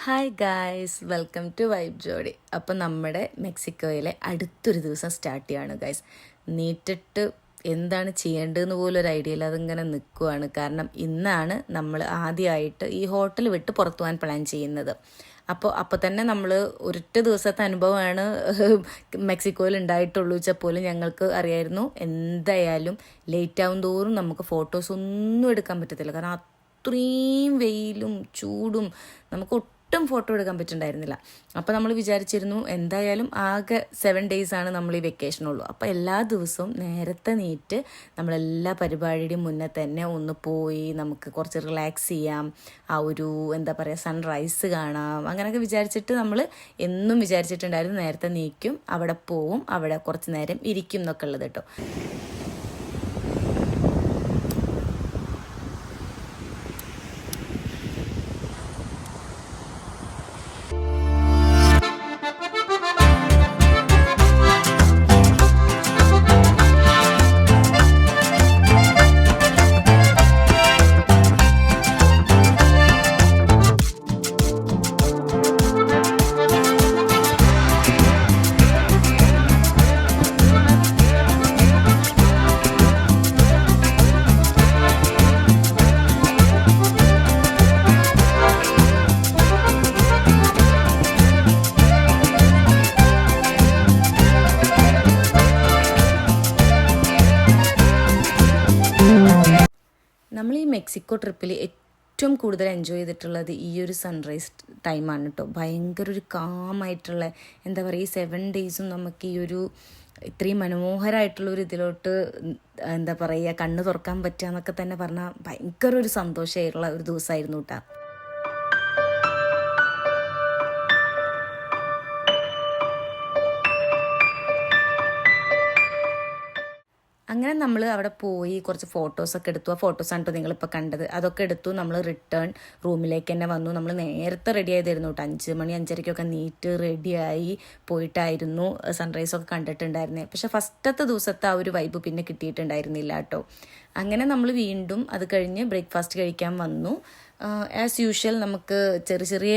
Hi guys, welcome to vibe Jodi. അപ്പോൾ നമ്മുടെ മെക്സിക്കോയിലെ അടുത്തൊരു ദിവസം സ്റ്റാർട്ട് ചെയ്യാണ് ഗായ്സ്. നീട്ടിട്ട് എന്താണ് ചെയ്യേണ്ടതെന്ന് പോലും ഒരു ഐഡിയ ഇല്ല, അതിങ്ങനെ നിൽക്കുവാണ്. കാരണം ഇന്നാണ് നമ്മൾ ആദ്യമായിട്ട് ഈ ഹോട്ടൽ വിട്ട് പുറത്തു പോകാൻ പ്ലാൻ ചെയ്യുന്നത്. അപ്പോൾ തന്നെ നമ്മൾ ഒരൊറ്റ ദിവസത്തെ അനുഭവമാണ് മെക്സിക്കോയിൽ ഉണ്ടായിട്ടുള്ളൂ വെച്ചാൽ പോലും ഞങ്ങൾക്ക് അറിയായിരുന്നു എന്തായാലും ലേറ്റ് ആവും തോറും നമുക്ക് ഫോട്ടോസ് ഒന്നും എടുക്കാൻ പറ്റത്തില്ല. കാരണം അത്രയും വെയിലും ചൂടും നമുക്ക് ഒട്ടും ഫോട്ടോ എടുക്കാൻ പറ്റുന്നുണ്ടായിരുന്നില്ല. അപ്പോൾ നമ്മൾ വിചാരിച്ചിരുന്നു എന്തായാലും ആകെ 7 days ആണ് നമ്മൾ ഈ വെക്കേഷനുള്ളൂ. അപ്പോൾ എല്ലാ ദിവസവും നേരത്തെ നീറ്റ് നമ്മളെല്ലാ പരിപാടിയുടെയും മുന്നേ തന്നെ ഒന്ന് പോയി നമുക്ക് കുറച്ച് റിലാക്സ് ചെയ്യാം, ആ ഒരു എന്താ പറയുക സൺറൈസ് കാണാം, അങ്ങനെയൊക്കെ വിചാരിച്ചിട്ട് നമ്മൾ എന്നും വിചാരിച്ചിട്ടുണ്ടായിരുന്നു നേരത്തെ നീക്കും, അവിടെ പോവും, അവിടെ കുറച്ച് നേരം ഇരിക്കും എന്നൊക്കെ ഉള്ളത് കേട്ടോ. നമ്മൾ ഈ മെക്സിക്കോ ട്രിപ്പിൽ ഏറ്റവും കൂടുതൽ എൻജോയ് ചെയ്തിട്ടുള്ളത് ഈ ഒരു സൺറൈസ് ടൈമാണ് കേട്ടോ. ഭയങ്കര ഒരു കാമായിട്ടുള്ള എന്താ പറയുക, ഈ 7 days നമുക്ക് ഈ ഒരു ഇത്രയും മനോഹരമായിട്ടുള്ളൊരു ഇതിലോട്ട് എന്താ പറയുക കണ്ണ് തുറക്കാൻ പറ്റുക എന്നൊക്കെ തന്നെ പറഞ്ഞാൽ ഭയങ്കര ഒരു സന്തോഷമായിട്ടുള്ള ഒരു ദിവസമായിരുന്നു കേട്ടോ. അങ്ങനെ നമ്മൾ അവിടെ പോയി കുറച്ച് ഫോട്ടോസൊക്കെ എടുത്തു. ആ ഫോട്ടോസാണ് കേട്ടോ നിങ്ങളിപ്പോൾ കണ്ടത്. അതൊക്കെ എടുത്തു. നമ്മൾ റിട്ടേൺ റൂമിലേക്ക് തന്നെ വന്നു. നമ്മൾ നേരത്തെ റെഡി ആയതായിരുന്നു കേട്ടോ. 5 മണി 5:30 നീറ്റ് റെഡിയായി പോയിട്ടായിരുന്നു സൺറൈസൊക്കെ കണ്ടിട്ടുണ്ടായിരുന്നത്. പക്ഷെ ഫസ്റ്റത്തെ ദിവസത്തെ ആ ഒരു വൈബ് പിന്നെ കിട്ടിയിട്ടുണ്ടായിരുന്നില്ല കേട്ടോ. അങ്ങനെ നമ്മൾ വീണ്ടും അത് കഴിഞ്ഞ് ബ്രേക്ക്ഫാസ്റ്റ് കഴിക്കാൻ വന്നു. ആസ് യൂഷ്വൽ നമുക്ക് ചെറിയ ചെറിയ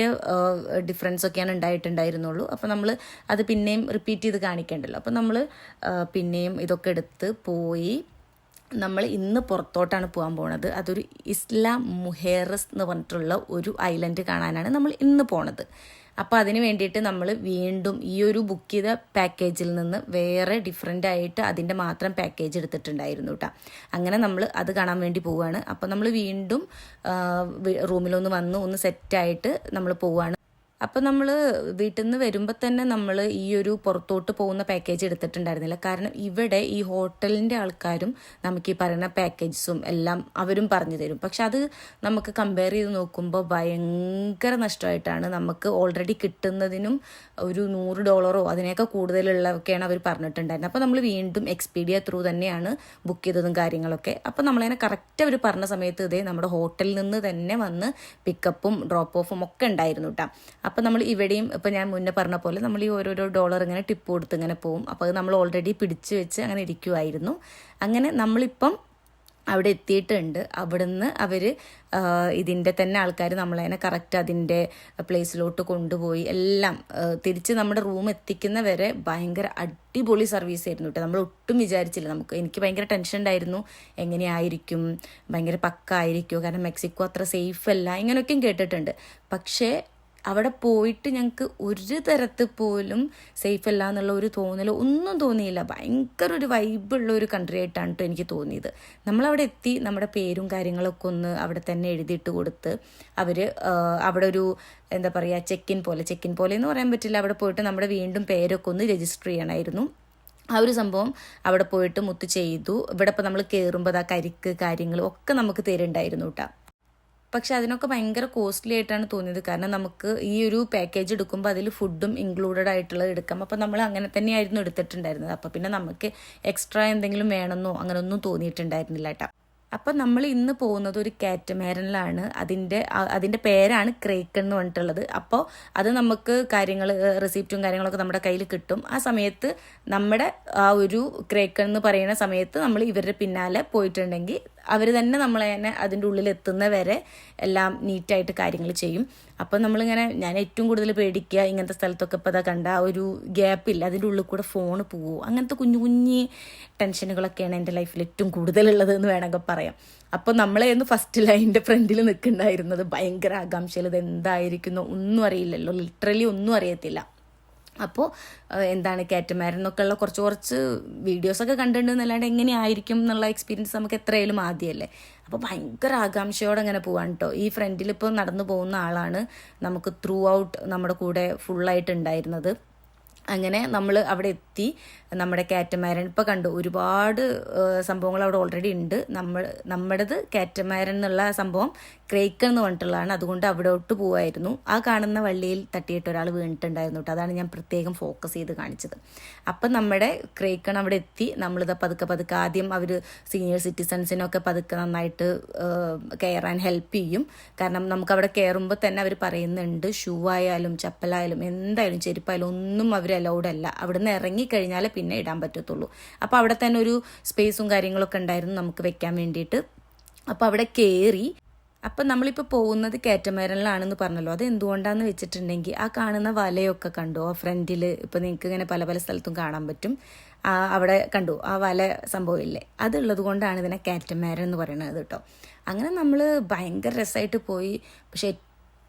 ഡിഫറൻസ് ഒക്കെയാണ് ഉണ്ടായിട്ടുണ്ടായിരുന്നുള്ളൂ. അപ്പോൾ നമ്മൾ അത് പിന്നെയും റിപ്പീറ്റ് ചെയ്ത് കാണിക്കേണ്ടല്ലോ. അപ്പോൾ നമ്മൾ പിന്നെയും ഇതൊക്കെ എടുത്ത് പോയി. നമ്മൾ ഇന്ന് പുറത്തോട്ടാണ് പോകാൻ പോണത്. അതൊരു ഇസ്ലാ മുഹേറസ് എന്ന് പറഞ്ഞിട്ടുള്ള ഒരു ഐലൻഡ് കാണാനാണ് നമ്മൾ ഇന്ന് പോണത്. അപ്പോൾ അതിന് വേണ്ടിയിട്ട് നമ്മൾ വീണ്ടും ഈ ഒരു ബുക്ക് ചെയ്ത പാക്കേജിൽ നിന്ന് വേറെ ഡിഫറെൻ്റ് ആയിട്ട് അതിൻ്റെ മാത്രം പാക്കേജ് എടുത്തിട്ടുണ്ടായിരുന്നു കേട്ടോ. അങ്ങനെ നമ്മൾ അത് കാണാൻ വേണ്ടി പോവുകയാണ്. അപ്പോൾ നമ്മൾ വീണ്ടും റൂമിലൊന്ന് വന്ന് ഒന്ന് സെറ്റായിട്ട് നമ്മൾ പോവുകയാണ്. അപ്പോൾ നമ്മൾ വീട്ടിൽ നിന്ന് വരുമ്പോൾ തന്നെ നമ്മൾ ഈ ഒരു പുറത്തോട്ട് പോകുന്ന പാക്കേജ് എടുത്തിട്ടുണ്ടായിരുന്നില്ല. കാരണം ഇവിടെ ഈ ഹോട്ടലിൻ്റെ ആൾക്കാരും നമുക്ക് ഈ പറയുന്ന പാക്കേജസും എല്ലാം അവരും പറഞ്ഞു തരും. പക്ഷെ അത് നമുക്ക് കമ്പയർ ചെയ്ത് നോക്കുമ്പോൾ ഭയങ്കര നഷ്ടമായിട്ടാണ്. നമുക്ക് ഓൾറെഡി കിട്ടുന്നതിനും ഒരു $100 അതിനേക്കാൾ കൂടുതലുള്ളതൊക്കെയാണ് അവർ പറഞ്ഞിട്ടുണ്ടായിരുന്നത്. അപ്പോൾ നമ്മൾ വീണ്ടും എക്സ്പീഡിയ ത്രൂ തന്നെയാണ് ബുക്ക് ചെയ്തതും കാര്യങ്ങളൊക്കെ. അപ്പോൾ നമ്മളതിനെ കറക്റ്റ് അവർ പറഞ്ഞ സമയത്ത് ഇതേ നമ്മുടെ ഹോട്ടലിൽ നിന്ന് തന്നെ വന്ന് പിക്കപ്പും ഡ്രോപ്പ് ഓഫും ഒക്കെ ഉണ്ടായിരുന്നു കേട്ടോ. അപ്പോൾ നമ്മൾ ഇവിടെയും ഇപ്പോൾ ഞാൻ മുന്നേ പറഞ്ഞ പോലെ നമ്മൾ ഈ ഓരോരോ ഡോളർ ഇങ്ങനെ ടിപ്പ് കൊടുത്ത് ഇങ്ങനെ പോവും. അപ്പോൾ അത് നമ്മൾ ഓൾറെഡി പിടിച്ച് വെച്ച് അങ്ങനെ ഇരിക്കുമായിരുന്നു. അങ്ങനെ നമ്മളിപ്പം അവിടെ എത്തിയിട്ടുണ്ട്. അവിടുന്ന് അവർ ഇതിൻ്റെ തന്നെ ആൾക്കാർ നമ്മളതിനെ കറക്റ്റ് അതിൻ്റെ പ്ലേസിലോട്ട് കൊണ്ടുപോയി എല്ലാം തിരിച്ച് നമ്മുടെ റൂം എത്തിക്കുന്ന വരെ ഭയങ്കര അടിപൊളി സർവീസ് ആയിരുന്നു കേട്ടോ. നമ്മൾ ഒട്ടും വിചാരിച്ചില്ല. എനിക്ക് ഭയങ്കര ടെൻഷൻ ഉണ്ടായിരുന്നു, എങ്ങനെയായിരിക്കും, ഭയങ്കര പക്ക ആയിരിക്കുമോ, കാരണം മെക്സിക്കോ അത്ര സേഫ് അല്ല ഇങ്ങനെയൊക്കെയും കേട്ടിട്ടുണ്ട്. പക്ഷേ അവിടെ പോയിട്ട് ഞങ്ങൾക്ക് ഒരു തരത്തിൽ പോലും സേഫ് അല്ല എന്നുള്ള ഒരു തോന്നലോ ഒന്നും തോന്നിയില്ല. ഭയങ്കര ഒരു വൈബുള്ള ഒരു കൺട്രി ആയിട്ടാണ് കേട്ടോ എനിക്ക് തോന്നിയത്. നമ്മളവിടെ എത്തി നമ്മുടെ പേരും കാര്യങ്ങളൊക്കെ ഒന്ന് അവിടെ തന്നെ എഴുതിയിട്ട് കൊടുത്ത് അവർ അവിടെ ഒരു എന്താ പറയുക ചെക്ക് ഇൻ പോലെ എന്ന് പറയാൻ പറ്റില്ല. അവിടെ പോയിട്ട് നമ്മുടെ വീണ്ടും പേരൊക്കെ ഒന്ന് രജിസ്റ്റർ ചെയ്യണമായിരുന്നു. ആ ഒരു സംഭവം അവിടെ പോയിട്ട് മുത്ത് ചെയ്തു. ഇവിടെ ഇപ്പോൾ നമ്മൾ കയറുമ്പോൾ ആ കരിക്ക് കാര്യങ്ങളും ഒക്കെ നമുക്ക് തരുന്നുണ്ടായിരുന്നു കേട്ടോ. പക്ഷെ അതിനൊക്കെ ഭയങ്കര കോസ്റ്റ്ലി ആയിട്ടാണ് തോന്നിയത്. കാരണം നമുക്ക് ഈ ഒരു പാക്കേജ് എടുക്കുമ്പോൾ അതിൽ ഫുഡും ഇൻക്ലൂഡഡ് ആയിട്ടുള്ളത് എടുക്കാം. അപ്പോൾ നമ്മൾ അങ്ങനെ തന്നെയായിരുന്നു എടുത്തിട്ടുണ്ടായിരുന്നത്. അപ്പോൾ പിന്നെ നമുക്ക് എക്സ്ട്രാ എന്തെങ്കിലും വേണമെന്നോ അങ്ങനെയൊന്നും തോന്നിയിട്ടുണ്ടായിരുന്നില്ല കേട്ടോ. അപ്പം നമ്മൾ ഇന്ന് പോകുന്നത് ഒരു കാറ്റമാരനിലാണ്. അതിൻ്റെ പേരാണ് ക്രേക്കൺ എന്ന് പറഞ്ഞിട്ടുള്ളത്. അപ്പോൾ അത് നമുക്ക് റെസിപ്റ്റും കാര്യങ്ങളൊക്കെ നമ്മുടെ കയ്യിൽ കിട്ടും. ആ സമയത്ത് നമ്മുടെ ആ ഒരു ക്രേക്കൺ എന്ന് പറയുന്ന സമയത്ത് നമ്മൾ ഇവരുടെ പിന്നാലെ പോയിട്ടുണ്ടെങ്കിൽ അവർ തന്നെ നമ്മളെ തന്നെ അതിൻ്റെ ഉള്ളിൽ എത്തുന്ന വരെ എല്ലാം നീറ്റായിട്ട് കാര്യങ്ങൾ ചെയ്യും. അപ്പോൾ നമ്മളിങ്ങനെ ഞാൻ ഏറ്റവും കൂടുതൽ പേടിക്കുക ഇങ്ങനത്തെ സ്ഥലത്തൊക്കെ ഇപ്പോൾ അതാ കണ്ട ഒരു ഗ്യാപ്പില്ല, അതിൻ്റെ ഉള്ളിൽ കൂടെ ഫോണ് പോകുമോ, അങ്ങനത്തെ കുഞ്ഞു കുഞ്ഞി ടെൻഷനുകളൊക്കെയാണ് എൻ്റെ ലൈഫിൽ ഏറ്റവും കൂടുതലുള്ളത് എന്ന് വേണമെങ്കിൽ പറയാം. അപ്പോൾ നമ്മളെയൊന്ന് ഫസ്റ്റ് ലൈനിൻ്റെ ഫ്രണ്ടിൽ നിൽക്കുന്നുണ്ടായിരുന്നത് ഭയങ്കര ആകാംക്ഷയിൽ ഇത് എന്തായിരിക്കുന്നു ഒന്നും അറിയില്ലല്ലോ, ലിറ്ററലി ഒന്നും അറിയത്തില്ല. അപ്പോൾ എന്താണ് കാറ്റമാരൻ എന്നൊക്കെയുള്ള കുറച്ച് വീഡിയോസൊക്കെ കണ്ടിട്ടുണ്ടെന്നല്ലാണ്ട് എങ്ങനെയായിരിക്കും എന്നുള്ള എക്സ്പീരിയൻസ് നമുക്ക് എത്രയായാലും ആദ്യമല്ലേ. അപ്പോൾ ഭയങ്കര ആകാംക്ഷയോടെ അങ്ങനെ പോവാൻ കേട്ടോ. ഈ ഫ്രണ്ടിൽ ഇപ്പോൾ നടന്നു പോകുന്ന ആളാണ് നമുക്ക് ത്രൂ ഔട്ട് നമ്മുടെ കൂടെ ഫുള്ളായിട്ട് ഉണ്ടായിരുന്നത്. അങ്ങനെ നമ്മൾ അവിടെ എത്തി. നമ്മുടെ കാറ്റമാരൻ ഇപ്പോൾ കണ്ടു, ഒരുപാട് സംഭവങ്ങൾ അവിടെ ഓൾറെഡി ഉണ്ട്. നമ്മുടേത് കാറ്റമാരൻ എന്നുള്ള സംഭവം ക്രേക്കൺ എന്ന് പറഞ്ഞിട്ടുള്ളതാണ്, അതുകൊണ്ട് അവിടോട്ട് പോവായിരുന്നു. ആ കാണുന്ന വള്ളിയിൽ തട്ടിയിട്ട് ഒരാൾ വീണിട്ടുണ്ടായിരുന്നു കേട്ടോ, അതാണ് ഞാൻ പ്രത്യേകം ഫോക്കസ് ചെയ്ത് കാണിച്ചത്. അപ്പം നമ്മുടെ ക്രേക്കൺ അവിടെ എത്തി. നമ്മളിത് പതുക്കെ ആദ്യം അവർ സീനിയർ സിറ്റിസൺസിനൊക്കെ പതുക്കെ നന്നായിട്ട് കയറാൻ ഹെൽപ്പ് ചെയ്യും. കാരണം നമുക്ക് അവിടെ കയറുമ്പോൾ തന്നെ അവർ പറയുന്നുണ്ട് ഷൂ ആയാലും ചപ്പലായാലും എന്തായാലും ചെരുപ്പായാലും ഒന്നും അവർ അലൗഡ് അല്ല, അവിടെ നിന്ന് ഇറങ്ങിക്കഴിഞ്ഞാൽ പിന്നെ ഇടാൻ പറ്റത്തുള്ളൂ. അപ്പോൾ അവിടെ തന്നെ ഒരു സ്പേസും കാര്യങ്ങളൊക്കെ ഉണ്ടായിരുന്നു നമുക്ക് വെക്കാൻ വേണ്ടിയിട്ട്. അപ്പോൾ അവിടെ കയറി. അപ്പം നമ്മളിപ്പോൾ പോകുന്നത് കാറ്റമാരനിലാണെന്ന് പറഞ്ഞല്ലോ, അത് എന്തുകൊണ്ടാണെന്ന് വെച്ചിട്ടുണ്ടെങ്കിൽ ആ കാണുന്ന വലയൊക്കെ കണ്ടു ആ ഫ്രണ്ടിൽ. ഇപ്പോൾ നിങ്ങൾക്ക് ഇങ്ങനെ പല സ്ഥലത്തും കാണാൻ പറ്റും. അവിടെ കണ്ടു ആ വല സംഭവമില്ലേ, അതുള്ളത് കൊണ്ടാണ് ഇതിനെ കാറ്റമാരൻ എന്ന് പറയുന്നത് കേട്ടോ. അങ്ങനെ നമ്മൾ ഭയങ്കര രസമായിട്ട് പോയി. പക്ഷേ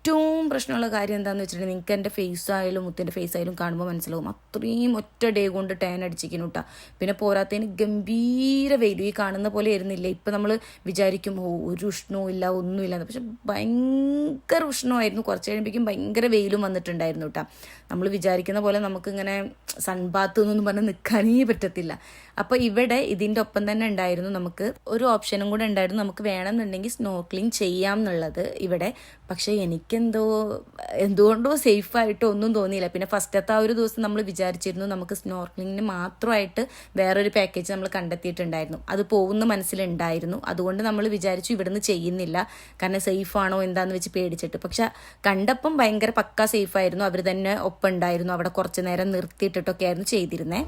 ഏറ്റവും പ്രശ്നമുള്ള കാര്യം എന്താണെന്ന് വെച്ചിട്ടുണ്ടെങ്കിൽ നിങ്ങൾക്ക് എൻ്റെ ഫേസ് ആയാലും മുത്തിൻ്റെ ഫേസ് ആയാലും കാണുമ്പോൾ മനസ്സിലാവും അത്രയും ഒറ്റ ഡേ കൊണ്ട് ടാൻ അടിച്ചിരിക്കുന്നു കേട്ടോ. പിന്നെ പോരാത്തതിന് ഗംഭീര വെയിലും ഈ കാണുന്ന പോലെ ആയിരുന്നില്ല. ഇപ്പം നമ്മൾ വിചാരിക്കും ഒരു ഉഷ്ണവും ഇല്ല ഒന്നുമില്ല, പക്ഷെ ഭയങ്കര ഉഷ്ണമായിരുന്നു. കുറച്ച് കഴിയുമ്പോഴേക്കും ഭയങ്കര വെയിലും വന്നിട്ടുണ്ടായിരുന്നു കേട്ടോ. നമ്മൾ വിചാരിക്കുന്ന പോലെ നമുക്കിങ്ങനെ സൺബാത്ത് എന്നൊന്നും പറഞ്ഞ് നിൽക്കാനേ പറ്റത്തില്ല. അപ്പോൾ ഇവിടെ ഇതിൻ്റെ ഒപ്പം തന്നെ ഉണ്ടായിരുന്നു നമുക്ക് ഒരു ഓപ്ഷനും കൂടെ ഉണ്ടായിരുന്നു, നമുക്ക് വേണമെന്നുണ്ടെങ്കിൽ സ്നോർക്ലിംഗ് ചെയ്യാം എന്നുള്ളത് ഇവിടെ. പക്ഷേ എന്തുകൊണ്ടോ സേഫായിട്ടോ ഒന്നും തോന്നിയില്ല. പിന്നെ ഫസ്റ്റത്തെ ആ ഒരു ദിവസം നമ്മൾ വിചാരിച്ചിരുന്നു നമുക്ക് സ്നോർക്ലിങ്ങിന് മാത്രമായിട്ട് വേറൊരു പാക്കേജ് നമ്മൾ കണ്ടെത്തിയിട്ടുണ്ടായിരുന്നു, അത് പോകുന്ന മനസ്സിലുണ്ടായിരുന്നു. അതുകൊണ്ട് നമ്മൾ വിചാരിച്ചു ഇവിടുന്ന് ചെയ്യുന്നില്ല, കാരണം സേഫാണോ എന്താന്ന് വെച്ച് പേടിച്ചിട്ട്. പക്ഷെ കണ്ടപ്പം ഭയങ്കര പക്കാ സേഫായിരുന്നു. അവർ തന്നെ ഒപ്പം ഉണ്ടായിരുന്നു, അവിടെ കുറച്ച് നേരം നിർത്തിയിട്ടിട്ടൊക്കെ ആയിരുന്നു ചെയ്തിരുന്നേ.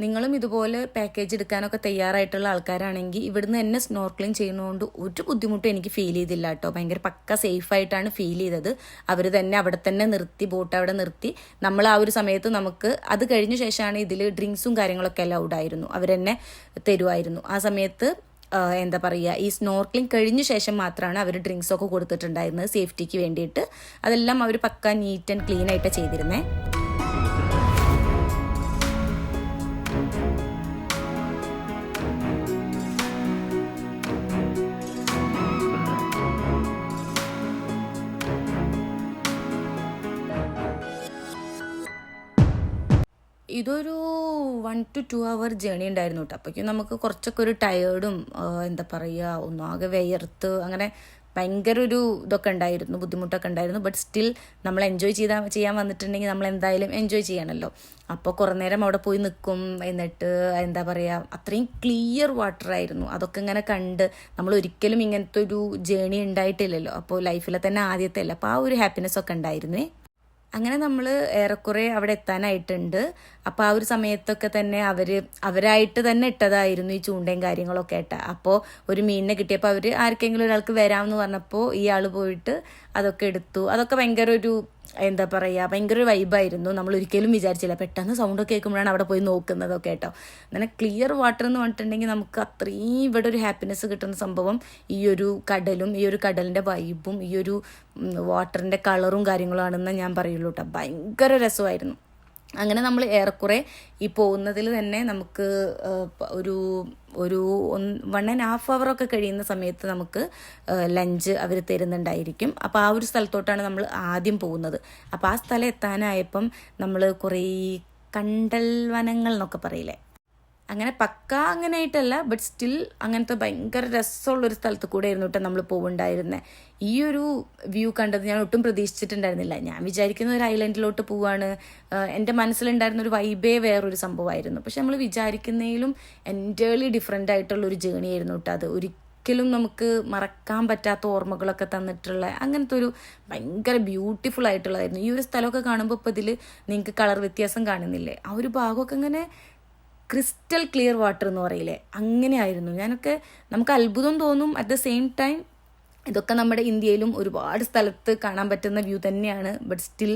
നിങ്ങളും ഇതുപോലെ പാക്കേജ് എടുക്കാനൊക്കെ തയ്യാറായിട്ടുള്ള ആൾക്കാരാണെങ്കിൽ ഇവിടുന്ന് തന്നെ സ്നോർക്ലിംഗ് ചെയ്യുന്നതുകൊണ്ട് ഒരു ബുദ്ധിമുട്ടും എനിക്ക് ഫീൽ ചെയ്തില്ല കേട്ടോ. ഭയങ്കര പക്ക സേഫായിട്ടാണ് ഫീൽ ചെയ്തത്. അവർ തന്നെ അവിടെ തന്നെ നിർത്തി, ബോട്ട് അവിടെ നിർത്തി. നമ്മൾ ആ ഒരു സമയത്ത് നമുക്ക് അത് കഴിഞ്ഞ ശേഷമാണ് ഇതിൽ ഡ്രിങ്ക്സും കാര്യങ്ങളൊക്കെ അലൗഡ് ആയിരുന്നു, അവർ തന്നെ തരുമായിരുന്നു. ആ സമയത്ത് എന്താ പറയുക, ഈ സ്നോർക്ലിംഗ് കഴിഞ്ഞ ശേഷം മാത്രമാണ് അവർ ഡ്രിങ്ക്സൊക്കെ കൊടുത്തിട്ടുണ്ടായിരുന്നത് സേഫ്റ്റിക്ക് വേണ്ടിയിട്ട്. അതെല്ലാം അവർ പക്ക നീറ്റ് ആൻഡ് ക്ലീൻ ആയിട്ടാണ് ചെയ്തിരുന്നത്. ഇതൊരു 1 to 2 hour ജേണി ഉണ്ടായിരുന്നു കേട്ടോ. അപ്പോഴേക്കും നമുക്ക് കുറച്ചൊക്കെ ഒരു ടയേർഡും എന്താ പറയുക ഒന്നാകെ വിയർത്ത് അങ്ങനെ ഭയങ്കര ഒരു ഇതൊക്കെ ഉണ്ടായിരുന്നു, ബുദ്ധിമുട്ടൊക്കെ ഉണ്ടായിരുന്നു. ബട്ട് സ്റ്റിൽ നമ്മൾ എൻജോയ് ചെയ്യാൻ വന്നിട്ടുണ്ടെങ്കിൽ നമ്മൾ എന്തായാലും എൻജോയ് ചെയ്യണമല്ലോ. അപ്പോൾ കുറേ നേരം അവിടെ പോയി നിൽക്കും. എന്നിട്ട് എന്താ പറയുക അത്രയും ക്ലിയർ വാട്ടർ ആയിരുന്നു. അതൊക്കെ ഇങ്ങനെ കണ്ട് നമ്മൾ ഒരിക്കലും ഇങ്ങനത്തെ ഒരു ജേണി ഉണ്ടായിട്ടില്ലല്ലോ. അപ്പോൾ ലൈഫിലെ തന്നെ ആദ്യത്തെ അല്ല, അപ്പോൾ ആ ഒരു ഹാപ്പിനെസ് ഒക്കെ ഉണ്ടായിരുന്നേ. അങ്ങനെ നമ്മൾ ഏറെക്കുറെ അവിടെ എത്താനായിട്ടുണ്ട്. അപ്പോൾ ആ ഒരു സമയത്തൊക്കെ തന്നെ അവരായിട്ട് തന്നെ ഇട്ടതായിരുന്നു ഈ ചൂണ്ടയും കാര്യങ്ങളൊക്കെ ആയിട്ട്. അപ്പോൾ ഒരു മീനിനെ കിട്ടിയപ്പോൾ അവർ ആർക്കെങ്കിലും ഒരാൾക്ക് വരാമെന്ന് പറഞ്ഞപ്പോൾ ഈ ആൾ പോയിട്ട് അതൊക്കെ എടുത്തു. അതൊക്കെ ഭയങ്കര ഒരു എന്താ പറയുക ഭയങ്കര ഒരു വൈബായിരുന്നു. നമ്മൾ ഒരിക്കലും വിചാരിച്ചില്ല, പെട്ടെന്ന് സൗണ്ടൊക്കെ കേൾക്കുമ്പോഴാണ് അവിടെ പോയി നോക്കുന്നതൊക്കെ കേട്ടോ. അങ്ങനെ ക്ലിയർ വാട്ടർ എന്ന് പറഞ്ഞിട്ടുണ്ടെങ്കിൽ നമുക്ക് അത്രയും ഇവിടെ ഒരു ഹാപ്പിനെസ് കിട്ടുന്ന സംഭവം ഈ ഒരു കടലും ഈ ഒരു കടലിൻ്റെ വൈബും ഈ ഒരു വാട്ടറിൻ്റെ കളറും കാര്യങ്ങളാണെന്ന് ഞാൻ പറയുള്ളൂ കേട്ടോ. ഭയങ്കര രസമായിരുന്നു. അങ്ങനെ നമ്മൾ ഏറെക്കുറെ ഈ പോകുന്നതിൽ തന്നെ നമുക്ക് ഒരു 1.5 hour കഴിയുന്ന സമയത്ത് നമുക്ക് ലഞ്ച് അവർ തരുന്നുണ്ടായിരിക്കും. അപ്പോൾ ആ ഒരു സ്ഥലത്തോട്ടാണ് നമ്മൾ ആദ്യം പോകുന്നത്. അപ്പോൾ ആ സ്ഥലം എത്താനായപ്പം നമ്മൾ കുറേ കണ്ടൽ വനങ്ങൾ എന്നൊക്കെ പറയില്ലേ, അങ്ങനെ പക്ക അങ്ങനെ ആയിട്ടല്ല, ബട്ട് സ്റ്റിൽ അങ്ങനത്തെ ഭയങ്കര രസമുള്ളൊരു സ്ഥലത്ത് കൂടെ ആയിരുന്നു കേട്ടോ നമ്മൾ പോവുണ്ടായിരുന്നത്. ഈ ഒരു വ്യൂ കണ്ടത് ഞാൻ ഒട്ടും പ്രതീക്ഷിച്ചിട്ടുണ്ടായിരുന്നില്ല. ഞാൻ വിചാരിക്കുന്ന ഒരു ഐലൻഡിലോട്ട് പോവാണ്, എൻ്റെ മനസ്സിലുണ്ടായിരുന്ന ഒരു വൈബേ വേറൊരു സംഭവമായിരുന്നു. പക്ഷെ നമ്മൾ വിചാരിക്കുന്നതിലും എൻ്റേർലി ഡിഫറെൻ്റ് ആയിട്ടുള്ളൊരു ജേണി ആയിരുന്നു കേട്ടോ അത്. ഒരിക്കലും നമുക്ക് മറക്കാൻ പറ്റാത്ത ഓർമ്മകളൊക്കെ തന്നിട്ടുള്ള അങ്ങനത്തെ ഒരു ഭയങ്കര ബ്യൂട്ടിഫുൾ ആയിട്ടുള്ളതായിരുന്നു. ഈ ഒരു സ്ഥലമൊക്കെ കാണുമ്പോൾ ഇപ്പോൾ ഇതിൽ നിങ്ങൾക്ക് കളർ വ്യത്യാസം കാണുന്നില്ലേ, ആ ഒരു ഭാഗമൊക്കെ ഇങ്ങനെ ക്രിസ്റ്റൽ ക്ലിയർ വാട്ടർ എന്ന് പറയില്ലേ, അങ്ങനെയായിരുന്നു. നമുക്ക് അത്ഭുതം തോന്നും. അറ്റ് ദ സെയിം ടൈം ഇതൊക്കെ നമ്മുടെ ഇന്ത്യയിലും ഒരുപാട് സ്ഥലത്ത് കാണാൻ പറ്റുന്ന വ്യൂ തന്നെയാണ്. ബട്ട് സ്റ്റിൽ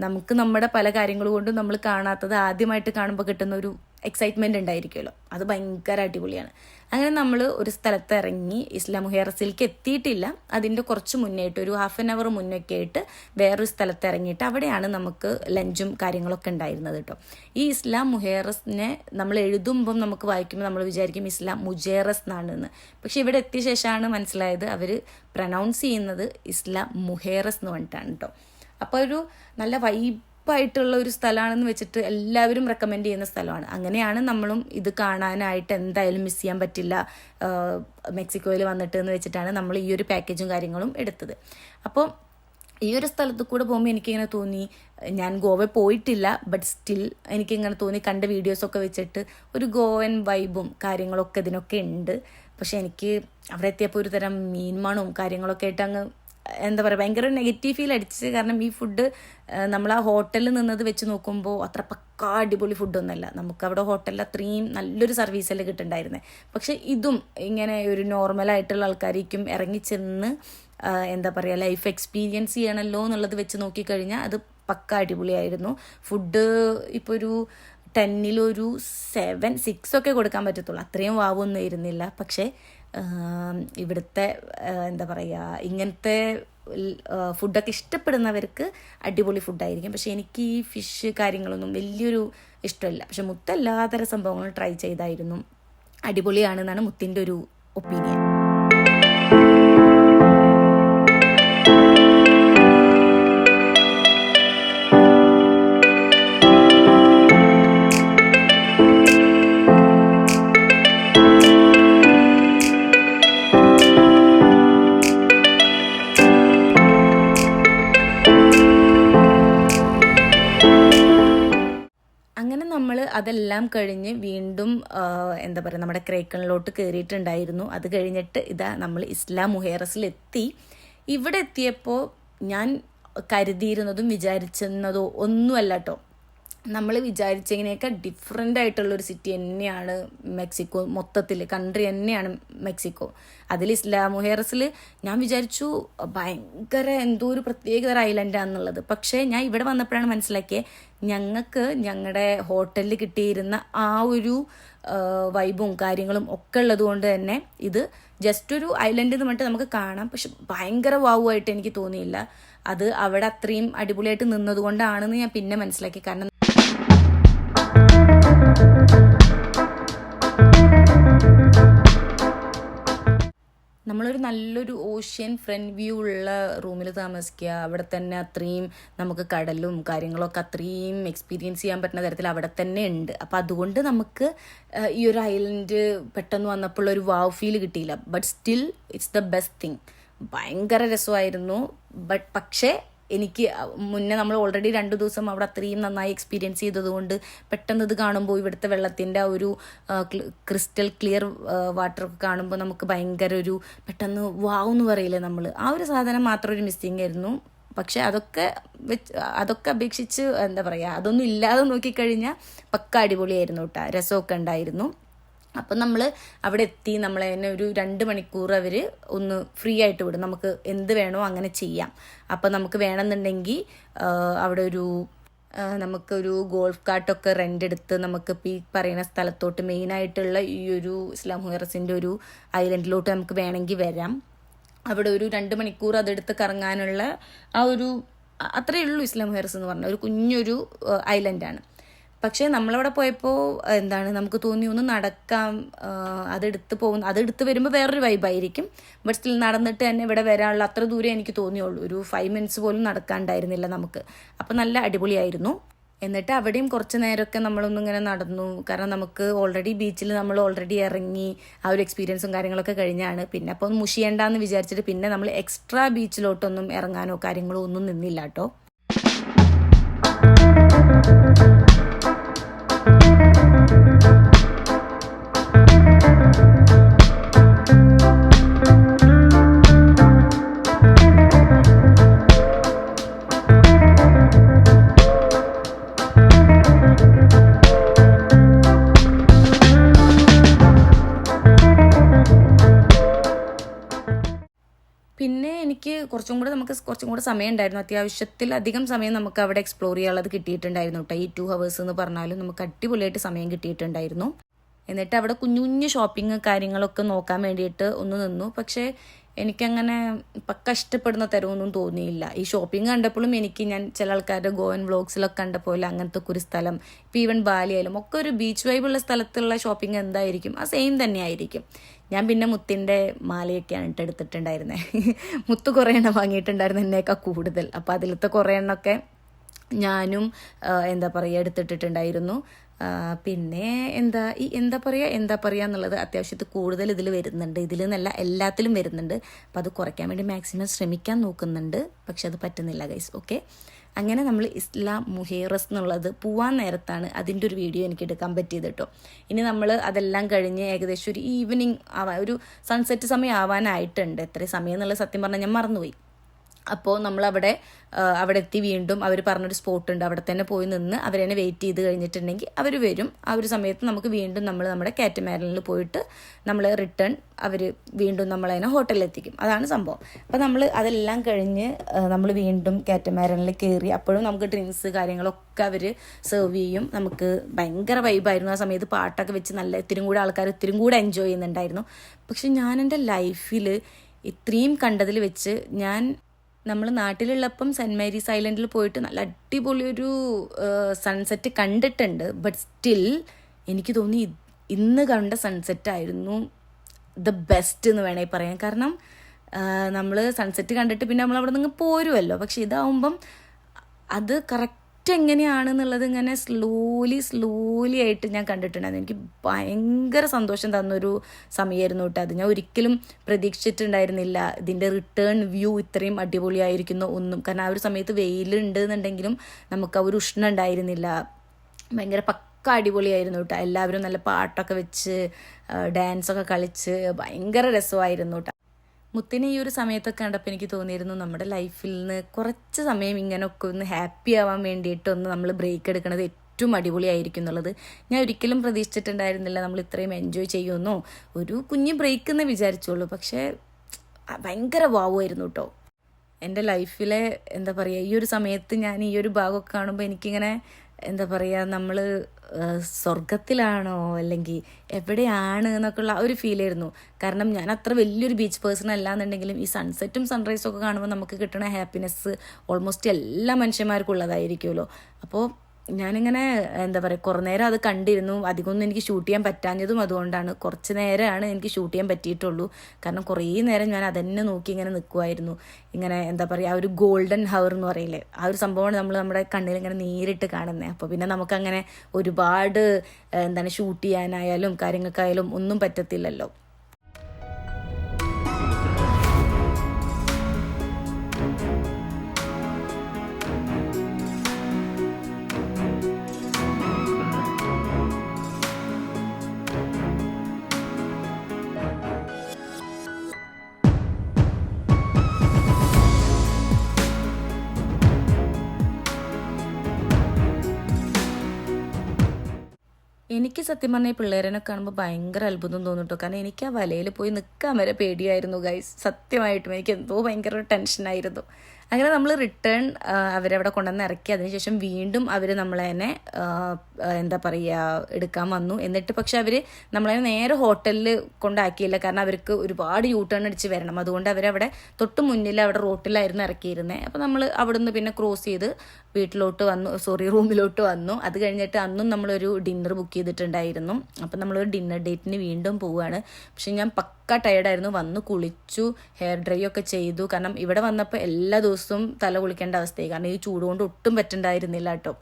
നമുക്ക് നമ്മുടെ പല കാര്യങ്ങൾ കൊണ്ടും നമ്മൾ കാണാത്തത് ആദ്യമായിട്ട് കാണുമ്പോൾ കിട്ടുന്ന ഒരു എക്സൈറ്റ്മെൻ്റ് ഉണ്ടായിരിക്കുമല്ലോ, അത് ഭയങ്കര അടിപൊളിയാണ്. അങ്ങനെ നമ്മൾ ഒരു സ്ഥലത്ത് ഇറങ്ങി. ഇസ്ലാം മുഹേറസിലേക്ക് എത്തിയിട്ടില്ല, അതിൻ്റെ കുറച്ച് മുന്നേയിട്ട് ഒരു 1/2 hour മുന്നൊക്കെ ആയിട്ട് വേറൊരു സ്ഥലത്ത് ഇറങ്ങിയിട്ട് അവിടെയാണ് നമുക്ക് ലഞ്ചും കാര്യങ്ങളൊക്കെ ഉണ്ടായിരുന്നത് കേട്ടോ. ഈ ഇസ്ലാം മുഹേറസിനെ നമ്മൾ എഴുതുമ്പം നമുക്ക് വായിക്കുമ്പോൾ നമ്മൾ വിചാരിക്കും ഇസ്ലാം മുജേറസ് എന്നാണെന്ന്. പക്ഷെ ഇവിടെ എത്തിയ ശേഷമാണ് മനസ്സിലായത് അവർ പ്രൊനൗൺസ് ചെയ്യുന്നത് ഇസ്ലാം മുഹേറസ് എന്ന് പറഞ്ഞിട്ടാണ് കേട്ടോ. അപ്പോൾ ഒരു നല്ല വൈബായിട്ടുള്ള ഒരു സ്ഥലമാണെന്ന് വെച്ചിട്ട് എല്ലാവരും റെക്കമെൻഡ് ചെയ്യുന്ന സ്ഥലമാണ്. അങ്ങനെയാണ് നമ്മളും ഇത് കാണാനായിട്ട് എന്തായാലും മിസ് ചെയ്യാൻ പറ്റില്ല മെക്സിക്കോയിൽ വന്നിട്ട് എന്ന് വെച്ചിട്ടാണ് നമ്മൾ ഈ ഒരു പാക്കേജും കാര്യങ്ങളും എടുത്തത്. അപ്പോൾ ഈ ഒരു സ്ഥലത്ത് കൂടെ പോകുമ്പോൾ എനിക്കിങ്ങനെ തോന്നി, ഞാൻ ഗോവ പോയിട്ടില്ല, ബട്ട് സ്റ്റിൽ എനിക്കിങ്ങനെ തോന്നി കണ്ട വീഡിയോസൊക്കെ വെച്ചിട്ട് ഒരു ഗോവൻ വൈബും കാര്യങ്ങളൊക്കെ ഇതിനൊക്കെ ഉണ്ട്. പക്ഷെ എനിക്ക് അവിടെ എത്തിയപ്പോൾ ഒരു തരം മീൻമണവും കാര്യങ്ങളൊക്കെ ആയിട്ട് അങ്ങ് എന്താ പറയുക ഭയങ്കര നെഗറ്റീവ് ഫീൽ അടിച്ച്. കാരണം ഈ ഫുഡ് നമ്മൾ ആ ഹോട്ടലിൽ നിന്നത് വെച്ച് നോക്കുമ്പോൾ അത്ര പക്കാ അടിപൊളി ഫുഡൊന്നുമല്ല. നമുക്കവിടെ ഹോട്ടലിൽ അത്രയും നല്ലൊരു സർവീസല്ലേ കിട്ടുന്നുണ്ടായിരുന്നത്. പക്ഷെ ഇതും ഇങ്ങനെ ഒരു നോർമലായിട്ടുള്ള ആൾക്കാരേക്കും ഇറങ്ങിച്ചെന്ന് എന്താ പറയുക ലൈഫ് എക്സ്പീരിയൻസ് ചെയ്യണമല്ലോ എന്നുള്ളത് വെച്ച് നോക്കിക്കഴിഞ്ഞാൽ അത് പക്ക അടിപൊളിയായിരുന്നു. ഫുഡ് ഇപ്പോൾ ഒരു 10 7 6 ഒക്കെ കൊടുക്കാൻ പറ്റത്തുള്ളൂ, അത്രയും വാവൊന്നും ഇരുന്നില്ല. പക്ഷേ ഇവിടുത്തെ എന്താ പറയുക ഇങ്ങനത്തെ ഫുഡൊക്കെ ഇഷ്ടപ്പെടുന്നവർക്ക് അടിപൊളി ഫുഡായിരിക്കും. പക്ഷെ എനിക്ക് ഈ ഫിഷ് കാര്യങ്ങളൊന്നും വലിയൊരു ഇഷ്ടമില്ല. പക്ഷെ മുത്ത് എല്ലാതരം സംഭവങ്ങളും ട്രൈ ചെയ്തായിരുന്നു. അടിപൊളിയാണെന്നാണ് മുത്തിൻ്റെ ഒരു ഒപ്പീനിയൻ. അങ്ങനെ നമ്മൾ അതെല്ലാം കഴിഞ്ഞ് വീണ്ടും എന്താ പറയുക നമ്മുടെ ക്രേക്കണിലോട്ട് കയറിയിട്ടുണ്ടായിരുന്നു. അത് കഴിഞ്ഞിട്ട് ഇതാ നമ്മൾ ഇസ്ലാം മുഹേറസിലെത്തി. ഇവിടെ എത്തിയപ്പോൾ ഞാൻ കരുതിയിരുന്നതും വിചാരിച്ചിരുന്നതോ ഒന്നുമല്ല കേട്ടോ. നമ്മൾ വിചാരിച്ചതിനേക്കാൾ ഡിഫറെൻ്റ് ആയിട്ടുള്ളൊരു സിറ്റി തന്നെയാണ് മെക്സിക്കോ. മൊത്തത്തിൽ കൺട്രി തന്നെയാണ് മെക്സിക്കോ. അതിൽ ഇസ്ലാം മുഹേറസിൽ ഞാൻ വിചാരിച്ചു ഭയങ്കര എന്തോ ഒരു പ്രത്യേകതര ഐലൻഡാണെന്നുള്ളത്. പക്ഷേ ഞാൻ ഇവിടെ വന്നപ്പോഴാണ് മനസ്സിലാക്കിയത് ഞങ്ങൾക്ക് ഞങ്ങളുടെ ഹോട്ടലിൽ കിട്ടിയിരുന്ന ആ ഒരു വൈബും കാര്യങ്ങളും ഒക്കെ ഉള്ളത് കൊണ്ട് തന്നെ ഇത് ജസ്റ്റ് ഒരു ഐലൻഡ് എന്ന് പറഞ്ഞിട്ട് നമുക്ക് കാണാം. പക്ഷെ ഭയങ്കര വാവുമായിട്ട് എനിക്ക് തോന്നിയില്ല. അത് അവിടെ അത്രയും അടിപൊളിയായിട്ട് നിന്നതുകൊണ്ടാണെന്ന് ഞാൻ പിന്നെ മനസ്സിലാക്കി. കാരണം നമ്മളൊരു നല്ലൊരു ഓഷ്യൻ ഫ്രണ്ട് വ്യൂ ഉള്ള റൂമിൽ താമസിക്കുക, അവിടെ തന്നെ അത്രയും നമുക്ക് കടലും കാര്യങ്ങളൊക്കെ അത്രയും എക്സ്പീരിയൻസ് ചെയ്യാൻ പറ്റുന്ന തരത്തിൽ അവിടെ തന്നെ ഉണ്ട്. അപ്പം അതുകൊണ്ട് നമുക്ക് ഈ ഒരു ഐലൻഡ് പെട്ടെന്ന് വന്നപ്പോൾ ഒരു വാവ് ഫീൽ കിട്ടിയില്ല. But still it's the best thing. ഭയങ്കര രസമായിരുന്നു. പക്ഷേ എനിക്ക് മുന്നേ നമ്മൾ ഓൾറെഡി 2 ദിവസം അവിടെ അത്രയും നന്നായി എക്സ്പീരിയൻസ് ചെയ്തതുകൊണ്ട് പെട്ടെന്ന് ഇത് കാണുമ്പോൾ ഇവിടുത്തെ വെള്ളത്തിൻ്റെ ആ ഒരു ക്രിസ്റ്റൽ ക്ലിയർ വാട്ടറൊക്കെ കാണുമ്പോൾ നമുക്ക് ഭയങ്കര ഒരു പെട്ടെന്ന് വാവ് എന്ന് പറയില്ലേ നമ്മൾ, ആ ഒരു സാധനം മാത്രം ഒരു മിസ്സിങ് ആയിരുന്നു. പക്ഷെ അതൊക്കെ അപേക്ഷിച്ച് എന്താ പറയുക അതൊന്നും ഇല്ലാതെ നോക്കിക്കഴിഞ്ഞാൽ പക്ക അടിപൊളിയായിരുന്നു കേട്ടോ. രസമൊക്കെ ഉണ്ടായിരുന്നു. അപ്പം നമ്മൾ അവിടെ എത്തി. നമ്മളെ തന്നെ ഒരു 2 മണിക്കൂർ അവർ ഒന്ന് ഫ്രീ ആയിട്ട് വിടും, നമുക്ക് എന്ത് വേണോ അങ്ങനെ ചെയ്യാം. അപ്പം നമുക്ക് വേണമെന്നുണ്ടെങ്കിൽ അവിടെ നമുക്കൊരു ഗോൾഫ് കാർട്ടൊക്കെ റെൻ്റ് എടുത്ത് നമുക്ക് ഈ പറയുന്ന സ്ഥലത്തോട്ട് മെയിനായിട്ടുള്ള ഈ ഒരു ഇസ്ലാം മുഹേറസിൻ്റെ ഒരു ഐലൻഡിലോട്ട് നമുക്ക് വേണമെങ്കിൽ വരാം. അവിടെ ഒരു 2 മണിക്കൂർ അതെടുത്ത് കറങ്ങാനുള്ള ആ ഒരു അത്രയേ ഉള്ളൂ. ഇസ്ലാം മുഹേറസ് എന്ന് പറഞ്ഞാൽ ഒരു കുഞ്ഞൊരു ഐലൻഡാണ്. പക്ഷേ നമ്മളവിടെ പോയപ്പോൾ നമുക്ക് തോന്നി ഒന്ന് നടക്കാം, അതെടുത്ത് വരുമ്പോൾ വേറൊരു വൈബായിരിക്കും. ബട്ട് സ്റ്റിൽ നടന്നിട്ട് തന്നെ ഇവിടെ വരാനുള്ള അത്ര ദൂരം എനിക്ക് തോന്നിയുള്ളൂ. ഒരു 5 minutes പോലും നടക്കാണ്ടായിരുന്നില്ല നമുക്ക്. അപ്പം നല്ല അടിപൊളിയായിരുന്നു. എന്നിട്ട് അവിടെയും കുറച്ച് നേരമൊക്കെ നമ്മളൊന്നും ഇങ്ങനെ നടന്നു. കാരണം നമുക്ക് ഓൾറെഡി ബീച്ചിൽ നമ്മൾ ഓൾറെഡി ഇറങ്ങി ആ ഒരു എക്സ്പീരിയൻസും കാര്യങ്ങളൊക്കെ കഴിഞ്ഞാണ്. പിന്നെ അപ്പോൾ ഒന്ന് മുഷിയണ്ടെന്ന് വിചാരിച്ചിട്ട് പിന്നെ നമ്മൾ എക്സ്ട്രാ ബീച്ചിലോട്ടൊന്നും ഇറങ്ങാനോ കാര്യങ്ങളോ ഒന്നും നിന്നില്ല കേട്ടോ. പിന്നെ എനിക്ക് കുറച്ചും കൂടെ സമയം ഉണ്ടായിരുന്നു. അത്യാവശ്യത്തിലധികം സമയം നമുക്ക് അവിടെ എക്സ്പ്ലോർ ചെയ്യാനുള്ളത് കിട്ടിയിട്ടുണ്ടായിരുന്നു കേട്ടോ. ഈ 2 hours എന്ന് പറഞ്ഞാലും നമുക്ക് അടിപൊളിയായിട്ട് സമയം കിട്ടിയിട്ടുണ്ടായിരുന്നു. എന്നിട്ട് അവിടെ കുഞ്ഞു കുഞ്ഞു ഷോപ്പിംഗ് കാര്യങ്ങളൊക്കെ നോക്കാൻ വേണ്ടിയിട്ട് ഒന്ന് നിന്നു. പക്ഷേ എനിക്കങ്ങനെ പക്ക ഇഷ്ടപ്പെടുന്ന തരമൊന്നും തോന്നിയില്ല. ഈ ഷോപ്പിംഗ് കണ്ടപ്പോഴും ഞാൻ ചില ആൾക്കാരുടെ ഗോവൻ വ്ളോഗ്സിലൊക്കെ കണ്ട പോലെ അങ്ങനത്തെ ഒരു സ്ഥലം, ഇപ്പോൾ ഈവൻ ബാലി ആയാലും ഒക്കെ ഒരു ബീച്ച് വൈബുള്ള സ്ഥലത്തുള്ള ഷോപ്പിംഗ് എന്തായിരിക്കും ആ സെയിം തന്നെ ആയിരിക്കും. ഞാൻ പിന്നെ മുത്തിൻ്റെ മാലയൊക്കെയാണ് എടുത്തിട്ടുണ്ടായിരുന്നത്. മുത്ത് കുറേ എണ്ണം വാങ്ങിയിട്ടുണ്ടായിരുന്നു എന്നേക്കാൾ കൂടുതൽ. അപ്പോൾ അതിലത്തെ കുറേ എണ്ണമൊക്കെ ഞാനും എടുത്തിട്ടുണ്ടായിരുന്നു. പിന്നെ എന്താ പറയുക എന്നുള്ളത് അത്യാവശ്യത്തിൽ കൂടുതൽ ഇതിൽ വരുന്നുണ്ട്. ഇതിൽ നിന്നല്ല എല്ലാത്തിലും വരുന്നുണ്ട്. അപ്പോൾ അത് കുറയ്ക്കാൻ വേണ്ടി മാക്സിമം ശ്രമിക്കാൻ നോക്കുന്നുണ്ട്. പക്ഷെ അത് പറ്റുന്നില്ല ഗൈസ്. ഓക്കെ, അങ്ങനെ നമ്മൾ ഇസ്ല മുഹേറസ് എന്നുള്ളത് പോവാൻ നേരത്താണ് അതിൻ്റെ ഒരു വീഡിയോ എനിക്ക് എടുക്കാൻ പറ്റിയത് കേട്ടോ. ഇനി നമ്മൾ അതെല്ലാം കഴിഞ്ഞ് ഏകദേശം ഒരു ഈവനിങ് ഒരു സൺസെറ്റ് സമയം ആവാനായിട്ടുണ്ട്. എത്ര സമയം എന്നുള്ളത് സത്യം പറഞ്ഞാൽ ഞാൻ മറന്നുപോയി. അപ്പോൾ നമ്മളവിടെ എത്തി. വീണ്ടും അവർ പറഞ്ഞൊരു സ്പോട്ടുണ്ട്, അവിടെ തന്നെ പോയി നിന്ന് അവരെന്നെ വെയിറ്റ് ചെയ്ത് കഴിഞ്ഞിട്ടുണ്ടെങ്കിൽ അവർ വരും. ആ ഒരു സമയത്ത് നമുക്ക് വീണ്ടും നമ്മുടെ കാറ്റമാരനിൽ പോയിട്ട് നമ്മൾ റിട്ടേൺ അവർ വീണ്ടും നമ്മളതിനെ ഹോട്ടലിലെത്തിക്കും. അതാണ് സംഭവം. അപ്പോൾ നമ്മൾ അതെല്ലാം കഴിഞ്ഞ് നമ്മൾ വീണ്ടും കാറ്റമാരനിൽ കയറി. അപ്പോഴും നമുക്ക് ഡ്രിങ്ക്സ് കാര്യങ്ങളൊക്കെ അവർ സെർവ് ചെയ്യും. നമുക്ക് ഭയങ്കര വൈബായിരുന്നു ആ സമയത്ത്. പാട്ടൊക്കെ വെച്ച് നല്ല ആൾക്കാർ ഇത്തിരി കൂടെ എൻജോയ് ചെയ്യുന്നുണ്ടായിരുന്നു. പക്ഷെ ഞാൻ എൻ്റെ ലൈഫിൽ ഇത്രയും കണ്ടതിൽ വെച്ച് നമ്മൾ നാട്ടിലുള്ളപ്പം സെൻറ്റ് മേരീസ് ഐലൻഡിൽ പോയിട്ട് നല്ല അടിപൊളിയൊരു സൺസെറ്റ് കണ്ടിട്ടുണ്ട്. ബട്ട് സ്റ്റിൽ എനിക്ക് തോന്നി ഇന്ന് കണ്ട സൺസെറ്റായിരുന്നു ദ ബെസ്റ്റ് എന്ന് വേണമെങ്കിൽ പറയാം. കാരണം നമ്മൾ സൺസെറ്റ് കണ്ടിട്ട് പിന്നെ നമ്മൾ അവിടെ നിന്ന് പോരുമല്ലോ. പക്ഷെ ഇതാവുമ്പം അത് കറക്റ്റ് എങ്ങനെയാണെന്നുള്ളത് ഇങ്ങനെ സ്ലോലി ആയിട്ട് ഞാൻ കണ്ടിട്ടുണ്ടായിരുന്നു. എനിക്ക് ഭയങ്കര സന്തോഷം തന്നൊരു സമയമായിരുന്നു കേട്ടോ അത്. ഞാൻ ഒരിക്കലും പ്രതീക്ഷിച്ചിട്ടുണ്ടായിരുന്നില്ല ഇതിൻ്റെ റിട്ടേൺ വ്യൂ ഇത്രയും അടിപൊളിയായിരിക്കുന്നു ഒന്നും. കാരണം ആ ഒരു സമയത്ത് വെയിലുണ്ട് എന്നുണ്ടെങ്കിലും നമുക്ക് ആ ഒരു ഉഷ്ണം ഉണ്ടായിരുന്നില്ല. ഭയങ്കര പക്ക അടിപൊളിയായിരുന്നു കേട്ടോ. എല്ലാവരും നല്ല പാട്ടൊക്കെ വെച്ച് ഡാൻസൊക്കെ കളിച്ച് ഭയങ്കര രസമായിരുന്നു കേട്ടോ. മുത്തിനെ ഈ ഒരു സമയത്തൊക്കെ കണ്ടപ്പോൾ എനിക്ക് തോന്നിയിരുന്നു നമ്മുടെ ലൈഫിൽ നിന്ന് കുറച്ച് സമയം ഇങ്ങനെയൊക്കെ ഒന്ന് ഹാപ്പി ആവാൻ വേണ്ടിയിട്ടൊന്ന് നമ്മൾ ബ്രേക്ക് എടുക്കുന്നത് ഏറ്റവും അടിപൊളിയായിരിക്കും എന്നുള്ളത്. ഞാൻ ഒരിക്കലും പ്രതീക്ഷിച്ചിട്ടുണ്ടായിരുന്നില്ല നമ്മൾ ഇത്രയും എൻജോയ് ചെയ്യുമെന്നോ. ഒരു കുഞ്ഞ് ബ്രേക്ക് എന്ന് വിചാരിച്ചോളൂ. പക്ഷേ ഭയങ്കര വാവുമായിരുന്നു കേട്ടോ. എൻ്റെ ലൈഫിലെ ഈ ഒരു സമയത്ത് ഞാൻ ഈ ഒരു ഭാഗമൊക്കെ കാണുമ്പോൾ എനിക്കിങ്ങനെ നമ്മൾ സ്വർഗത്തിലാണോ അല്ലെങ്കിൽ എവിടെയാണ് എന്നൊക്കെയുള്ള ഒരു ഫീലായിരുന്നു. കാരണം ഞാൻ അത്ര വലിയൊരു ബീച്ച് പേഴ്സൺ അല്ല എന്നുണ്ടെങ്കിലും ഈ സൺസെറ്റും സൺറൈസും ഒക്കെ കാണുമ്പോൾ നമുക്ക് കിട്ടുന്ന ഹാപ്പിനെസ് ഓൾമോസ്റ്റ് എല്ലാ മനുഷ്യന്മാർക്കും ഉള്ളതായിരിക്കുമല്ലോ. അപ്പോൾ ഞാനിങ്ങനെ കുറേ നേരം അത് കണ്ടിരുന്നു. അധികമൊന്നും എനിക്ക് ഷൂട്ട് ചെയ്യാൻ പറ്റാഞ്ഞതും അതുകൊണ്ടാണ്. കുറച്ച് നേരമാണ് എനിക്ക് ഷൂട്ട് ചെയ്യാൻ പറ്റിയിട്ടുള്ളൂ. കാരണം കുറേ നേരം ഞാൻ അതന്നെ നോക്കി ഇങ്ങനെ നിൽക്കുമായിരുന്നു. ഇങ്ങനെ ആ ഒരു ഗോൾഡൻ ഹവർ എന്ന് പറയില്ലേ, ആ ഒരു സംഭവമാണ് നമ്മുടെ കണ്ണിൽ ഇങ്ങനെ നേരിട്ട് കാണുന്നത്. അപ്പോൾ പിന്നെ നമുക്കങ്ങനെ ഒരുപാട് ഷൂട്ട് ചെയ്യാനായാലും കാര്യങ്ങൾക്കായാലും ഒന്നും പറ്റത്തില്ലല്ലോ. എനിക്ക് സത്യം പറഞ്ഞാൽ ഈ പിള്ളേരനെ കാണുമ്പോൾ ഭയങ്കര അത്ഭുതം തോന്നിട്ടോ. കാരണം എനിക്ക് ആ വലയിൽ പോയി നിൽക്കാൻ വരെ പേടിയായിരുന്നു ഗൈസ്. സത്യമായിട്ടും എനിക്ക് എന്തോ ഭയങ്കര ടെൻഷനായിരുന്നു. അങ്ങനെ നമ്മൾ റിട്ടേൺ അവരവിടെ കൊണ്ടുവന്ന് ഇറക്കി. അതിനുശേഷം വീണ്ടും അവർ നമ്മളതിനെ എടുക്കാൻ വന്നു. എന്നിട്ട് പക്ഷെ അവർ നമ്മളതിനെ നേരെ ഹോട്ടലിൽ കൊണ്ടാക്കിയില്ല. കാരണം അവർക്ക് ഒരുപാട് യൂ ടേൺ അടിച്ച് വരണം. അതുകൊണ്ട് അവരവിടെ തൊട്ട് മുന്നിൽ അവിടെ റോട്ടിലായിരുന്നു ഇറക്കിയിരുന്നത്. അപ്പോൾ നമ്മൾ അവിടെ നിന്ന് പിന്നെ ക്രോസ് ചെയ്ത് റൂമിലോട്ട് വന്നു. അത് കഴിഞ്ഞിട്ട് അന്നും നമ്മളൊരു ഡിന്നർ ബുക്ക് ചെയ്തിട്ടുണ്ടായിരുന്നു. അപ്പം നമ്മളൊരു ഡിന്നർ ഡേറ്റിന് വീണ്ടും പോവുകയാണ്. പക്ഷെ ഞാൻ പക്ക ടയർഡായിരുന്നു. വന്ന് കുളിച്ചു, ഹെയർ ഡ്രൈ ഒക്കെ ചെയ്തു. കാരണം ഇവിടെ വന്നപ്പോൾ എല്ലാ ദിവസവും തല കുളിക്കേണ്ട അവസ്ഥയായി. കാരണം ഈ ചൂട് കൊണ്ട് ഒട്ടും പറ്റണ്ടായിരുന്നില്ല കേട്ടോ.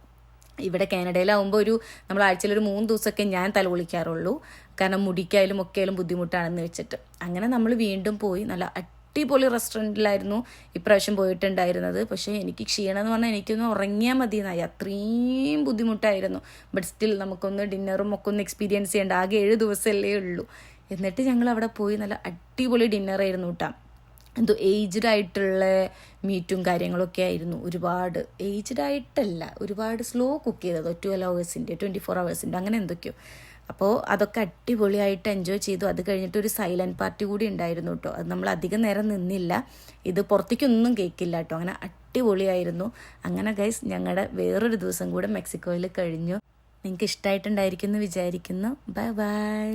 ഇവിടെ കാനഡയിലാവുമ്പോൾ നമ്മൾ ആഴ്ചയിൽ 3 ദിവസമൊക്കെ ഞാൻ തല കുളിക്കാറുള്ളൂ, കാരണം മുടിക്കായാലും ഒക്കെയായാലും ബുദ്ധിമുട്ടാണെന്ന് വെച്ചിട്ട്. അങ്ങനെ നമ്മൾ വീണ്ടും പോയി. നല്ല അടിപൊളി റെസ്റ്റോറൻറ്റിലായിരുന്നു ഇപ്രാവശ്യം പോയിട്ടുണ്ടായിരുന്നത്. പക്ഷേ എനിക്ക് ക്ഷീണം എന്ന് പറഞ്ഞാൽ എനിക്കൊന്ന് ഉറങ്ങിയാൽ മതി എന്നായി, അത്രയും ബുദ്ധിമുട്ടായിരുന്നു. ബട്ട് സ്റ്റിൽ നമുക്കൊന്ന് ഡിന്നറും ഒക്കെ ഒന്ന് എക്സ്പീരിയൻസ് ചെയ്യേണ്ട. ആകെ 7 ദിവസമല്ലേ ഉള്ളൂ. എന്നിട്ട് ഞങ്ങൾ അവിടെ പോയി. നല്ല അടിപൊളി ഡിന്നറായിരുന്നു കേട്ടോ. എന്തോ ഏജ്ഡ് ആയിട്ടുള്ള മീറ്റും കാര്യങ്ങളൊക്കെ ആയിരുന്നു. ഒരുപാട് ഏജ്ഡ് ആയിട്ടല്ല, ഒരുപാട് സ്ലോ കുക്ക് ചെയ്തതോ, 12 hours-ൻ്റെ 24 hours-ൻ്റെ അങ്ങനെ എന്തൊക്കെയോ. അപ്പോൾ അതൊക്കെ അടിപൊളിയായിട്ട് എൻജോയ് ചെയ്തു. അത് കഴിഞ്ഞിട്ട് ഒരു സൈലൻറ്റ് പാർട്ടി കൂടി ഉണ്ടായിരുന്നു കേട്ടോ. അത് നമ്മൾ അധികം നേരം നിന്നില്ല, ഇത് പുറത്തേക്കൊന്നും കേൾക്കില്ല കേട്ടോ. അങ്ങനെ അടിപൊളിയായിരുന്നു. അങ്ങനെ ഗൈസ് ഞങ്ങളുടെ വേറൊരു ദിവസം കൂടെ മെക്സിക്കോയിൽ കഴിഞ്ഞു. നിങ്ങൾക്ക് ഇഷ്ടമായിട്ടുണ്ടായിരിക്കും എന്ന് വിചാരിക്കുന്നു. Bye bye.